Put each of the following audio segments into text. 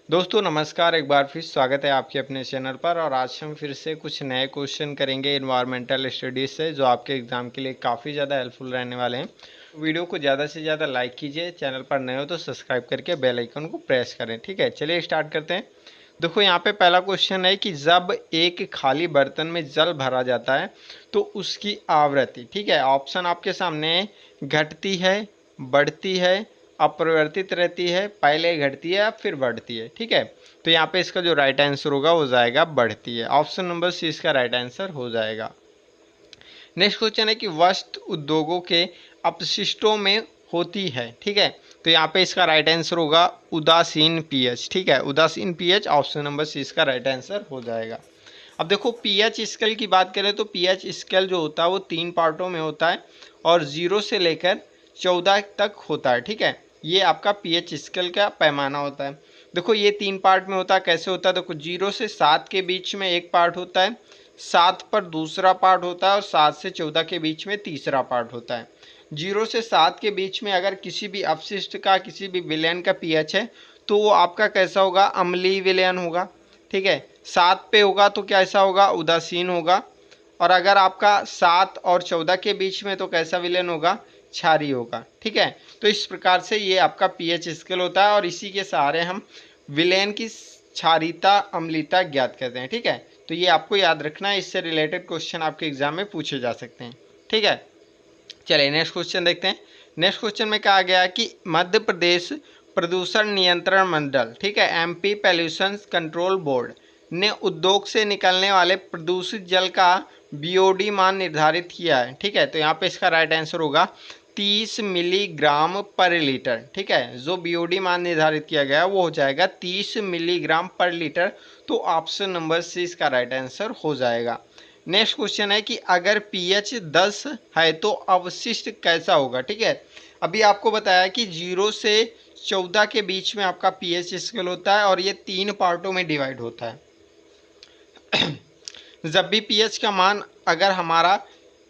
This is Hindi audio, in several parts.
दोस्तों नमस्कार, एक बार फिर स्वागत है आपके अपने चैनल पर। और आज हम फिर से कुछ नए क्वेश्चन करेंगे इन्वायरमेंटल स्टडीज़ से, जो आपके एग्ज़ाम के लिए काफ़ी ज़्यादा हेल्पफुल रहने वाले हैं। वीडियो को ज़्यादा से ज़्यादा लाइक कीजिए, चैनल पर नए हो तो सब्सक्राइब करके बेल आइकन को प्रेस करें। ठीक है, चलिए स्टार्ट करते हैं। देखो यहाँ पे पहला क्वेश्चन है कि जब एक खाली बर्तन में जल भरा जाता है तो उसकी आवृत्ति, ठीक है, ऑप्शन आपके सामने है, घटती है, बढ़ती है, अपरिवर्तित रहती है, पहले घटती है या फिर बढ़ती है। ठीक है, तो यहाँ पे इसका जो राइट आंसर होगा वो जाएगा बढ़ती है। ऑप्शन नंबर सी इसका राइट आंसर हो जाएगा। नेक्स्ट क्वेश्चन है कि वस्त्र उद्योगों के अपशिष्टों में होती है। ठीक है, तो यहाँ पे इसका राइट आंसर होगा उदासीन पीएच। ठीक है, उदासीन पीएच, ऑप्शन नंबर सी इसका राइट आंसर हो जाएगा। अब देखो पीएच स्केल की बात करें तो पीएच स्केल जो होता है वो 3 पार्टों में होता है और 0 से लेकर 14 तक होता है। ठीक है, ये आपका पीएच स्केल का पैमाना होता है। देखो ये 3 पार्ट में होता है। कैसे होता है, देखो 0 से 7 के बीच में एक पार्ट होता है, 7 पर दूसरा पार्ट होता है और 7 से 14 के बीच में तीसरा पार्ट होता है। 0 से 7 के बीच में अगर किसी भी अपशिष्ट का, किसी भी विलयन का पीएच है तो वो आपका कैसा होगा, अम्लीय विलयन होगा। ठीक है, 7 पे होगा तो कैसा होगा, उदासीन होगा। और अगर आपका 7 और 14 के बीच में तो कैसा विलयन होगा, क्षारीय होगा। ठीक है, तो इस प्रकार से ये आपका पीएच स्केल होता है और इसी के सहारे हम विलयन की क्षारीयता, अम्लीयता ज्ञात करते हैं। ठीक है, तो ये आपको याद रखना है, इससे रिलेटेड क्वेश्चन आपके एग्जाम में पूछे जा सकते हैं। ठीक है, चलिए नेक्स्ट क्वेश्चन देखते हैं। नेक्स्ट क्वेश्चन में कहा गया कि मध्य प्रदेश प्रदूषण नियंत्रण मंडल, ठीक है, एमपी पॉल्यूशन कंट्रोल बोर्ड ने उद्योग से निकलने वाले प्रदूषित जल का बीओडी मान निर्धारित किया है। ठीक है, तो यहाँ पे इसका राइट आंसर होगा 30 मिलीग्राम पर लीटर। ठीक है, जो बीओडी मान निर्धारित किया गया वो हो जाएगा 30 मिलीग्राम पर लीटर। तो ऑप्शन नंबर सी इसका राइट आंसर हो जाएगा। नेक्स्ट क्वेश्चन है कि अगर पीएच 10 है तो अवशिष्ट कैसा होगा। ठीक है, अभी आपको बताया कि 0 से 14 के बीच में आपका पीएच स्केल होता है और ये 3 पार्टों में डिवाइड होता है। जब भी पीएच का मान अगर हमारा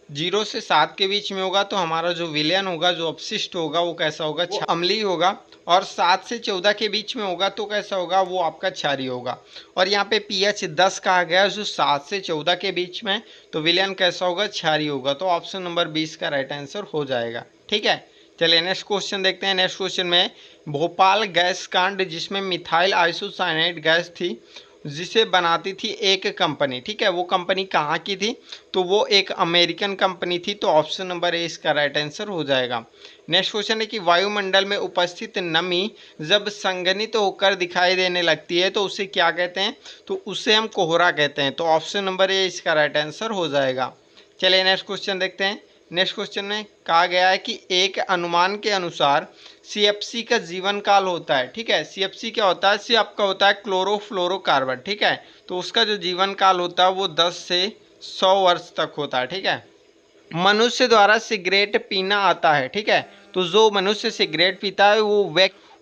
0 से 7 के बीच में होगा तो हमारा जो विलयन होगा, जो अपशिष्ट होगा वो कैसा होगा, वो अम्लीय होगा। और 7 से 14 के बीच में होगा तो कैसा होगा, वो आपका क्षारीय होगा। और यहाँ पे पीएच 10 कहा गया जो 7 से 14 के बीच में, तो विलयन कैसा होगा, क्षारीय होगा। तो ऑप्शन नंबर 20 का राइट आंसर हो जाएगा। ठीक है, चलिए नेक्स्ट क्वेश्चन देखते हैं। नेक्स्ट क्वेश्चन में भोपाल गैस कांड, जिसमें मिथाइल आइसोसाइनाइड गैस थी, जिसे बनाती थी एक कंपनी। ठीक है, वो कंपनी कहाँ की थी, तो वो एक अमेरिकन कंपनी थी। तो ऑप्शन नंबर ए इसका राइट आंसर हो जाएगा। नेक्स्ट क्वेश्चन है कि वायुमंडल में उपस्थित नमी जब संघनित होकर दिखाई देने लगती है तो उसे क्या कहते हैं, तो उसे हम कोहरा कहते हैं। तो ऑप्शन नंबर ए इसका राइट आंसर हो जाएगा। चलिए नेक्स्ट क्वेश्चन देखते हैं। नेक्स्ट क्वेश्चन में कहा गया है कि एक अनुमान के अनुसार सीएफसी का जीवन काल होता है। ठीक है, सीएफसी क्या होता है, सी आपका होता है क्लोरोफ्लोरोकार्बन। ठीक है, तो उसका जो जीवन काल होता है वो 10 से 100 वर्ष तक होता है। ठीक है, मनुष्य द्वारा सिगरेट पीना आता है। ठीक है, तो जो मनुष्य सिगरेट पीता है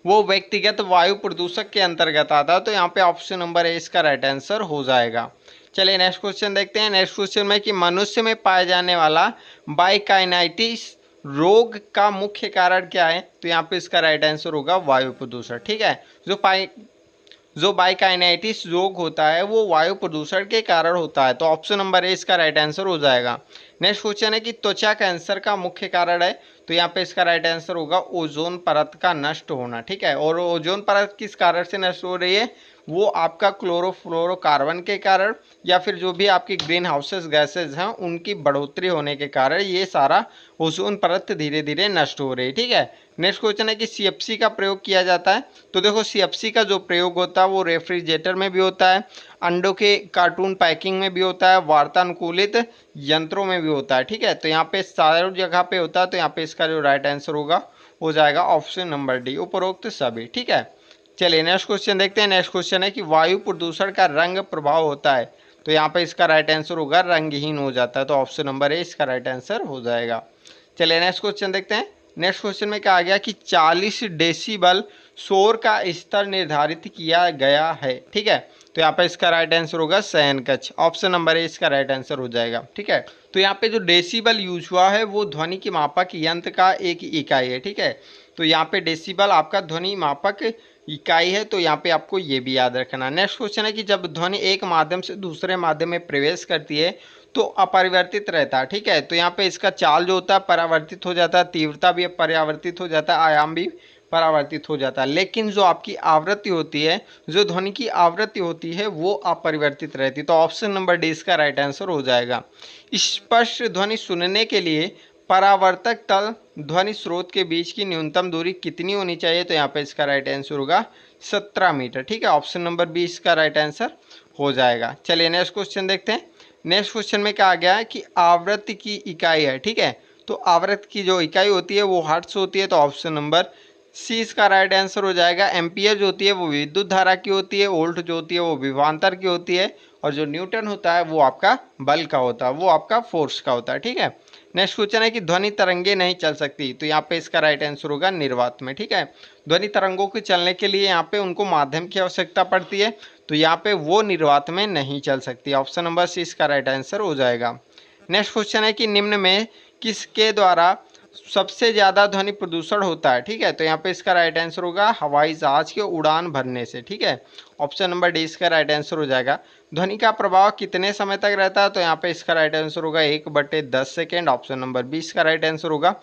वो व्यक्तिगत वायु प्रदूषक के अंतर्गत आता है। तो यहाँ पे ऑप्शन नंबर ए इसका राइट आंसर हो जाएगा। चलिए नेक्स्ट क्वेश्चन देखते हैं। नेक्स्ट क्वेश्चन में कि मनुष्य में पाया जाने वाला बाइकाइनाइटिस रोग का मुख्य कारण क्या है, तो यहाँ पे इसका राइट आंसर होगा वायु प्रदूषण। ठीक है, जो बाइकाइनाइटिस रोग होता है वो वायु प्रदूषण के कारण होता है। तो ऑप्शन नंबर ए इसका राइट आंसर हो जाएगा। नेक्स्ट क्वेश्चन है कि त्वचा कैंसर का मुख्य कारण है, तो यहाँ पे इसका राइट आंसर होगा ओजोन परत का नष्ट होना। ठीक है, और ओजोन परत किस कारण से नष्ट हो रही है, वो आपका क्लोरोफ्लोरोकार्बन के कारण या फिर जो भी आपकी ग्रीन हाउसेस गैसेज हैं उनकी बढ़ोतरी होने के कारण ये सारा ओजोन परत धीरे धीरे नष्ट हो रही है। ठीक है, नेक्स्ट क्वेश्चन है कि सीएफसी का प्रयोग किया जाता है, तो देखो सीएफसी का जो प्रयोग होता है वो रेफ्रिजरेटर में भी होता है, अंडों के कार्टून पैकिंग में भी होता है, वातानुकूलित यंत्रों में भी होता है। ठीक है, तो यहाँ पे सारी जगह पे होता है। तो यहाँ पे इसका जो राइट आंसर होगा हो जाएगा ऑप्शन नंबर डी, उपरोक्त सभी। ठीक है, चलिए नेक्स्ट क्वेश्चन देखते हैं। नेक्स्ट क्वेश्चन है कि वायु प्रदूषण का रंग प्रभाव होता है, तो यहाँ पे इसका राइट आंसर होगा रंगहीन हो जाता है। तो ऑप्शन नंबर ए इसका राइट आंसर हो जाएगा। चलिए नेक्स्ट क्वेश्चन देखते हैं। नेक्स्ट क्वेश्चन में क्या आ गया कि 40 डेसिबल शोर का स्तर निर्धारित किया गया है। ठीक है, तो यहाँ पे इसका राइट आंसर होगा शयन कक्ष। ऑप्शन नंबर ए इसका राइट आंसर हो जाएगा। ठीक है, तो यहाँ पे जो डेसिबल यूज हुआ है वो ध्वनि की मापक यंत्र का एक इकाई है। ठीक है, तो यहाँ पे डेसिबल आपका ध्वनि मापक इकाई है, तो यहाँ पे आपको ये भी याद रखना। नेक्स्ट क्वेश्चन है कि जब ध्वनि एक माध्यम से दूसरे माध्यम में प्रवेश करती है तो अपरिवर्तित रहता है, ठीक है। तो यहाँ पे इसका चाल जो होता है परावर्तित हो जाता है, तीव्रता भी परावर्तित हो जाता है, आयाम भी परावर्तित हो जाता है, लेकिन जो आपकी आवृत्ति होती है, जो ध्वनि की आवृत्ति होती है वो अपरिवर्तित रहती है। तो ऑप्शन नंबर डी इसका राइट आंसर हो जाएगा। स्पष्ट ध्वनि सुनने के लिए परावर्तक तल ध्वनि स्रोत के बीच की न्यूनतम दूरी कितनी होनी चाहिए? तो यहाँ पे इसका राइट आंसर होगा 17 मीटर, ठीक है। ऑप्शन नंबर बी इसका राइट आंसर हो जाएगा। चलिए नेक्स्ट क्वेश्चन देखते हैं। नेक्स्ट क्वेश्चन में कहा गया है कि आवृत्ति की इकाई है, ठीक है। तो आवृत्ति की जो इकाई होती है वो हर्ट्ज होती है, तो ऑप्शन नंबर सी इसका राइट आंसर हो जाएगा। एम्पियर जो होती है वो विद्युत धारा की होती है, वोल्ट जो होती है वो विभवांतर की होती है, और जो न्यूटन होता है वो आपका बल का होता है, वो आपका फोर्स का होता है, ठीक है। नेक्स्ट क्वेश्चन है कि ध्वनि तरंगे नहीं चल सकती, तो यहाँ पे इसका राइट आंसर होगा निर्वात में, ठीक है। ध्वनि तरंगों के चलने के लिए यहाँ पे उनको माध्यम की आवश्यकता पड़ती है, तो यहाँ पे वो निर्वात में नहीं चल सकती। ऑप्शन नंबर सी इसका राइट आंसर हो जाएगा। नेक्स्ट क्वेश्चन है कि निम्न में किसके द्वारा सबसे ज़्यादा ध्वनि प्रदूषण होता है, ठीक है। तो यहाँ पे इसका राइट आंसर होगा हवाई जहाज के उड़ान भरने से, ठीक है। ऑप्शन नंबर डी इसका राइट आंसर हो जाएगा। ध्वनि का प्रभाव कितने समय तक रहता है? तो यहाँ पे इसका राइट आंसर होगा 1/10 सेकेंड। ऑप्शन नंबर बी इसका राइट आंसर होगा।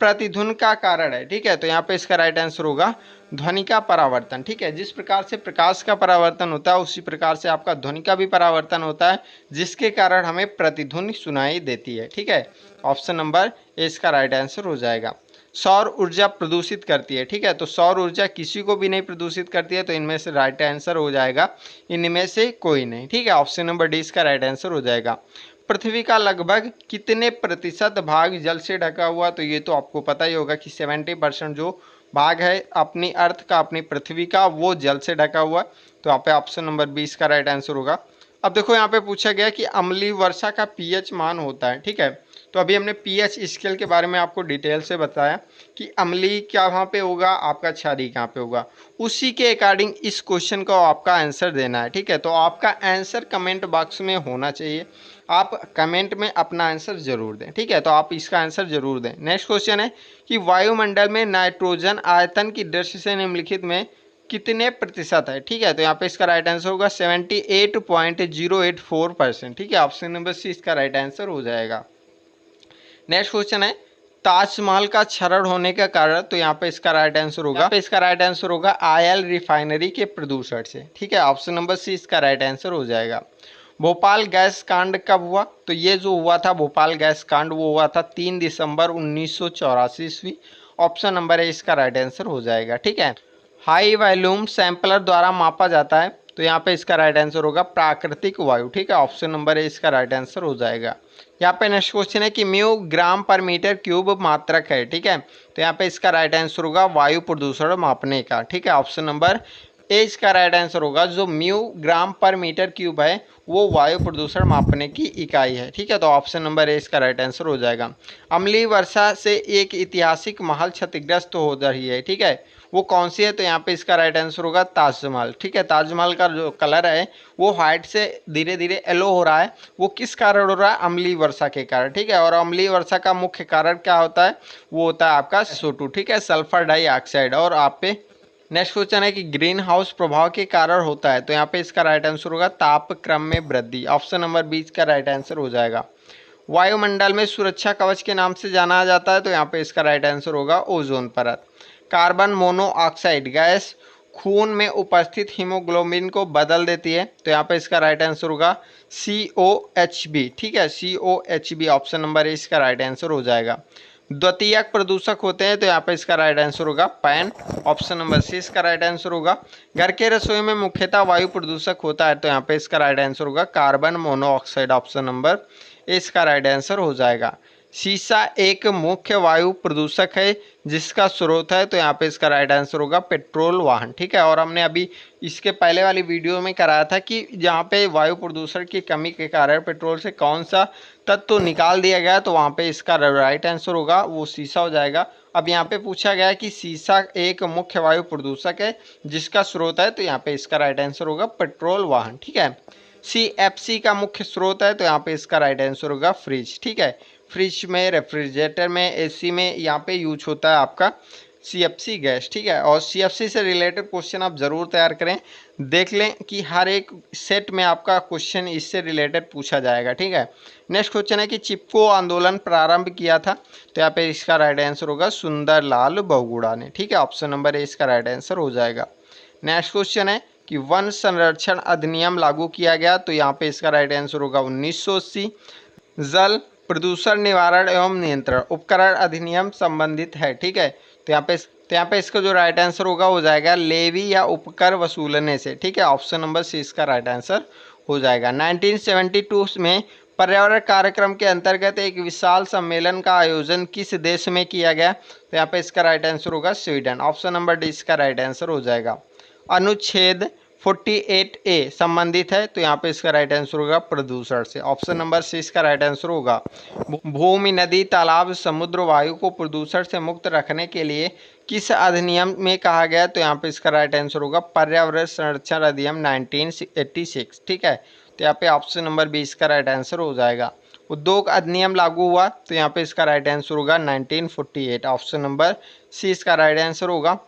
प्रतिध्वनि का कारण है, ठीक है। तो यहाँ पे इसका राइट आंसर होगा ध्वनि का परावर्तन, ठीक है। जिस प्रकार से प्रकाश का परावर्तन होता है उसी प्रकार से आपका ध्वनि का भी परावर्तन होता है, जिसके कारण हमें प्रतिध्वनि सुनाई देती है, ठीक है। ऑप्शन नंबर ए इसका राइट आंसर हो जाएगा। सौर ऊर्जा प्रदूषित करती है, ठीक है। तो सौर ऊर्जा किसी को भी नहीं प्रदूषित करती है, तो इनमें से राइट आंसर हो जाएगा इनमें से कोई नहीं, ठीक है। ऑप्शन नंबर डी इसका राइट आंसर हो जाएगा। पृथ्वी का लगभग कितने प्रतिशत भाग जल से ढका हुआ? तो ये तो आपको पता ही होगा कि 70% जो भाग है अपनी अर्थ का, अपनी पृथ्वी का, वो जल से ढका हुआ। तो यहाँ पे ऑप्शन नंबर 20 का राइट आंसर होगा। अब देखो यहाँ पे पूछा गया कि अम्लीय वर्षा का पीएच मान होता है, ठीक है। तो अभी हमने पीएच स्केल के बारे में आपको डिटेल से बताया कि अम्लीय क्या वहाँ पे होगा, आपका क्षारीय कहाँ पे होगा। उसी के अकॉर्डिंग इस क्वेश्चन का आपका आंसर देना है, ठीक है। तो आपका आंसर कमेंट बॉक्स में होना चाहिए, आप कमेंट में अपना आंसर जरूर दें, ठीक है। तो आप इसका आंसर जरूर दें। नेक्स्ट क्वेश्चन है कि वायुमंडल में नाइट्रोजन आयतन की दृष्टि से निम्नलिखित में कितने प्रतिशत है, ठीक है। तो यहाँ पे इसका राइट आंसर होगा 78.084%, ठीक है। ऑप्शन नंबर सी इसका राइट आंसर हो जाएगा। नेक्स्ट क्वेश्चन है ताजमहल का क्षरण होने का कारण, तो यहाँ पे इसका राइट आंसर होगा, इसका राइट आंसर होगा ऑयल रिफाइनरी के प्रदूषण से, ठीक है। ऑप्शन नंबर सी इसका राइट आंसर हो जाएगा। भोपाल गैस कांड कब हुआ? तो ये जो हुआ था भोपाल गैस कांड, वो हुआ था 3 दिसंबर 1984 ईस्वी। ऑप्शन नंबर ए इसका राइट आंसर हो जाएगा, ठीक है। हाई वॉल्यूम सैंपलर द्वारा मापा जाता है, तो यहाँ पे इसका राइट आंसर होगा प्राकृतिक वायु, ठीक है। ऑप्शन नंबर ए इसका राइट आंसर हो जाएगा। यहाँ पे नेक्स्ट क्वेश्चन है कि म्यू ग्राम पर मीटर क्यूब मात्रक है, ठीक है। तो यहाँ पे इसका राइट आंसर होगा वायु प्रदूषण मापने का, ठीक है। ऑप्शन नंबर ए इसका राइट आंसर होगा। जो म्यू ग्राम पर मीटर क्यूब है वो वायु प्रदूषण मापने की इकाई है, ठीक है। तो ऑप्शन नंबर ए इसका राइट आंसर हो जाएगा। अम्लीय वर्षा से एक ऐतिहासिक महल क्षतिग्रस्त हो रही है, ठीक है। वो कौन सी है? तो यहाँ पे इसका राइट आंसर होगा ताजमहल, ठीक है। ताजमहल का जो कलर है वो व्हाइट से धीरे धीरे येलो हो रहा है, वो किस कारण हो रहा है? अम्लीय वर्षा के कारण, ठीक है। और अम्लीय वर्षा का मुख्य कारण क्या होता है? वो होता है आपका SO2, ठीक है, सल्फर डाइऑक्साइड। और आप पे नेक्स्ट क्वेश्चन है कि ग्रीन हाउस प्रभाव के कारण होता है, तो यहाँ पे इसका राइट आंसर होगा तापक्रम में वृद्धि। ऑप्शन नंबर 20 का राइट आंसर हो जाएगा। वायुमंडल में सुरक्षा कवच के नाम से जाना जाता है, तो यहाँ पे इसका राइट आंसर होगा ओजोन परत। कार्बन मोनोऑक्साइड गैस खून में उपस्थित हीमोग्लोबिन को बदल देती है, तो यहाँ पे इसका राइट आंसर होगा COHB, ठीक है, COHB। ऑप्शन नंबर ए इसका राइट आंसर हो जाएगा। द्वितीयक प्रदूषक होते हैं, तो यहाँ पे इसका राइट आंसर होगा पैन। ऑप्शन नंबर सी इसका राइट आंसर होगा। घर के रसोई में मुख्यतः वायु प्रदूषक होता है, तो यहाँ पे इसका राइट आंसर होगा carbon monoxide. Option number A इसका राइट आंसर हो जाएगा। शीशा एक मुख्य वायु प्रदूषक है जिसका स्रोत है, तो यहाँ पे इसका राइट आंसर होगा पेट्रोल वाहन, ठीक है। और हमने अभी इसके पहले वाली वीडियो में कराया था कि जहाँ पे वायु प्रदूषण की कमी के कारण पेट्रोल से कौन सा तत्व निकाल दिया गया, तो वहाँ पे इसका राइट आंसर होगा वो शीशा हो जाएगा। अब यहाँ पे पूछा गया कि शीशा एक मुख्य वायु प्रदूषक है जिसका स्रोत है, तो यहाँ पे इसका राइट आंसर होगा पेट्रोल वाहन, ठीक है। CFC का मुख्य स्रोत है, तो यहाँ पे इसका राइट आंसर होगा फ्रिज, ठीक है। फ्रिज में, रेफ्रिजरेटर में, AC में यहाँ पे यूज होता है आपका सीएफसी गैस, ठीक है। और सीएफसी से रिलेटेड क्वेश्चन आप ज़रूर तैयार करें, देख लें कि हर एक सेट में आपका क्वेश्चन इससे रिलेटेड पूछा जाएगा, ठीक है। नेक्स्ट क्वेश्चन है कि चिपको आंदोलन प्रारंभ किया था, तो यहाँ पे इसका राइट आंसर होगा सुंदरलाल बहुगुणा ने, ठीक है। ऑप्शन नंबर ए इसका राइट आंसर हो जाएगा। नेक्स्ट क्वेश्चन है कि वन संरक्षण अधिनियम लागू किया गया, तो यहाँ पे इसका राइट आंसर होगा 1980। जल प्रदूषण निवारण एवं नियंत्रण उपकरण अधिनियम संबंधित है, ठीक है। तो यहाँ पे इसका जो राइट आंसर होगा हो जाएगा लेवी या उपकर वसूलने से, ठीक है। ऑप्शन नंबर सी इसका राइट आंसर हो जाएगा। 1972 में पर्यावरण कार्यक्रम के अंतर्गत एक विशाल सम्मेलन का आयोजन किस देश में किया गया, तो यहाँ पे इसका राइट आंसर होगा स्वीडन। ऑप्शन नंबर डी इसका राइट आंसर हो जाएगा। अनुच्छेद 48A संबंधित है, तो यहाँ पे इसका राइट आंसर होगा प्रदूषण से। ऑप्शन नंबर सी इसका राइट आंसर होगा। भूमि, नदी, तालाब, समुद्र, वायु को प्रदूषण से मुक्त रखने के लिए किस अधिनियम में कहा गया, तो यहाँ पे इसका राइट आंसर होगा पर्यावरण संरक्षण अधिनियम 1986, ठीक है। तो यहाँ पे ऑप्शन नंबर बी इसका राइट आंसर हो जाएगा। उद्योग अधिनियम लागू हुआ, तो यहाँ पे इसका राइट आंसर होगा 1948। ऑप्शन नंबर सी इसका राइट आंसर होगा।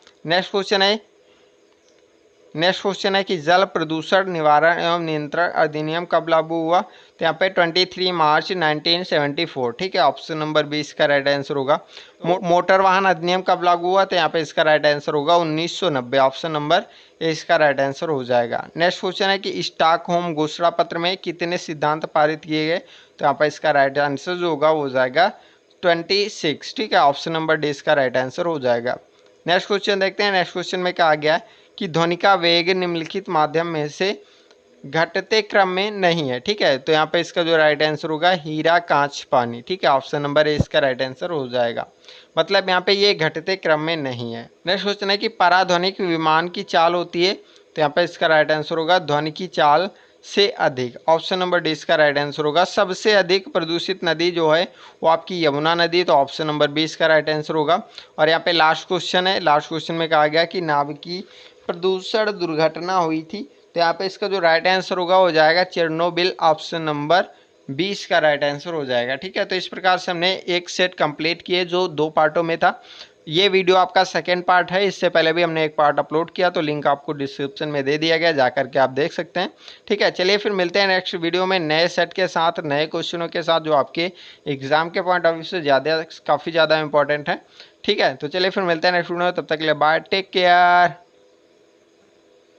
नेक्स्ट क्वेश्चन है कि जल प्रदूषण निवारण एवं नियंत्रण अधिनियम कब लागू हुआ, तो यहाँ पे 23 मार्च 1974, ठीक है। ऑप्शन नंबर बी इसका राइट आंसर होगा। मोटर वाहन अधिनियम कब लागू हुआ, तो यहाँ पे इसका राइट आंसर होगा 1990। ऑप्शन नंबर ए इसका राइट आंसर हो जाएगा। नेक्स्ट क्वेश्चन है कि स्टॉकहोम घोषणा पत्र में कितने सिद्धांत पारित किए गए, तो यहाँ पे इसका राइट आंसर जो होगा वो हो जाएगा 26, ठीक है। ऑप्शन नंबर डी इसका राइट आंसर हो जाएगा। नेक्स्ट क्वेश्चन देखते हैं। नेक्स्ट क्वेश्चन में कहा गया है कि ध्वनि का वेग निम्नलिखित माध्यम में से घटते क्रम में नहीं है, ठीक है। तो यहाँ पे इसका जो राइट आंसर होगा हीरा, कांच, पानी, ठीक है। ऑप्शन नंबर ए इसका राइट आंसर हो जाएगा। मतलब यहाँ पे ये घटते क्रम में नहीं है। नेक्स्ट क्वेश्चन है कि पराध्वनिक विमान की चाल होती है, तो यहाँ पे इसका राइट आंसर होगा ध्वनि की चाल से अधिक। ऑप्शन नंबर डी इसका राइट आंसर होगा। सबसे अधिक प्रदूषित नदी जो है वो आपकी यमुना नदी, तो ऑप्शन नंबर बी इसका राइट आंसर होगा। और यहाँ पे लास्ट क्वेश्चन है। लास्ट क्वेश्चन में कहा गया कि नाभिकीय प्रदूषण दुर्घटना हुई थी, तो यहाँ पे इसका जो राइट आंसर होगा हो जाएगा चेरनोबिल। ऑप्शन नंबर 20 का राइट आंसर हो जाएगा, ठीक है। तो इस प्रकार से हमने एक सेट कंप्लीट किए जो 2 पार्टों में था। ये वीडियो आपका सेकेंड पार्ट है। इससे पहले भी हमने एक पार्ट अपलोड किया, तो लिंक आपको डिस्क्रिप्शन में दे दिया गया, जाकर के आप देख सकते हैं, ठीक है। चलिए फिर मिलते हैं नेक्स्ट वीडियो में नए सेट के साथ, नए क्वेश्चनों के साथ, जो आपके एग्जाम के पॉइंट ऑफ व्यू से काफ़ी ज़्यादा इंपॉर्टेंट है, ठीक है। तो चलिए फिर मिलते हैं नेक्स्ट वीडियो में, तब तक के लिए बाय, टेक केयर।